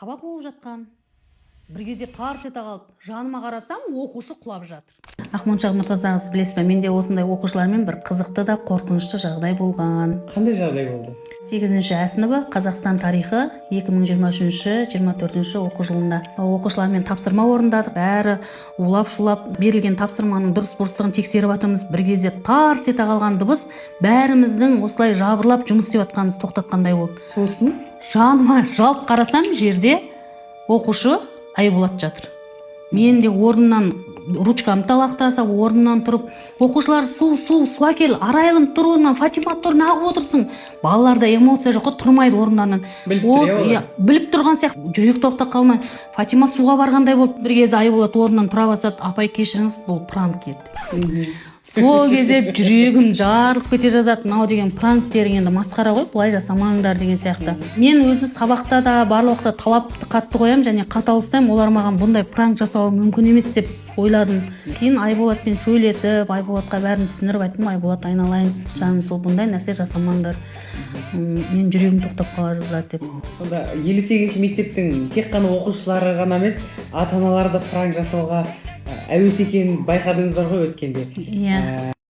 сабақ болып жатқан. Бір кезде тарс ете қалып, жаныма қарасам, оқушы құлап жатыр. Ақмоншақ Нұртазаңыз білесіз бе, менде осындай оқушылармен бір қызықты да қорқынышты жағдай болған. Қандай жағдай болды? 8-ші А сыныбы Қазақстан тарихы 2023-24 оқу жылында. Оқушылармен тапсырма орындадық. Бәрі улап-шулап берілген тапсырманың дұрыс-бұрыстығын тексеріп жатырмыз. Bir кезде тарс ете қалған дыбыс бәріміздің осылай жабырлап жұмыс істеп жатқанымызды тоқтатқандай болды. Сосын Жаныма жалт қарасам, жерде оқушы Айболат жатыр. Мен де орнымнан ручкамды талақтаса, орнымнан тұрып, оқушылар су әкел, арайлым тұр орнынан, Фатима тұр, неғып отырсың? Балаларда эмоция жоқ, тұрмайды орындарынан. Біліп тұрған сияқты, жүрек тоқтап қалмай. Фатима суға барғандай болды. Bir кезде Айболат орнынан тұра басады, апай кешіріңіз, бұл пранк еді. Сол кезде жүрегім жарылып кете жазады. Мынау деген пранктер енді масқара ғой, бұлай жасамаңдар деген сияқты. Мен өзі сабақта да барлық уақытта талапты қатты қоям және қатал ұстаймын. Олар маған бұндай пранк жасауы мүмкін емес деп ойладым. Кейін Айболатпен сөйлесіп, Айболатқа бәрін түсіндіріп айттым. Айболат, айналайын, жаным, сол бұндай нәрсе жасамаңдар. Мен жүрегім тоқтап қала жаздады деп. Сонда 58-ші мектептің тек қана оқушылары ғана емес, ата-аналары да пранк жасауға әуес екенін байқадыңыздар ғой өткенде. Иә.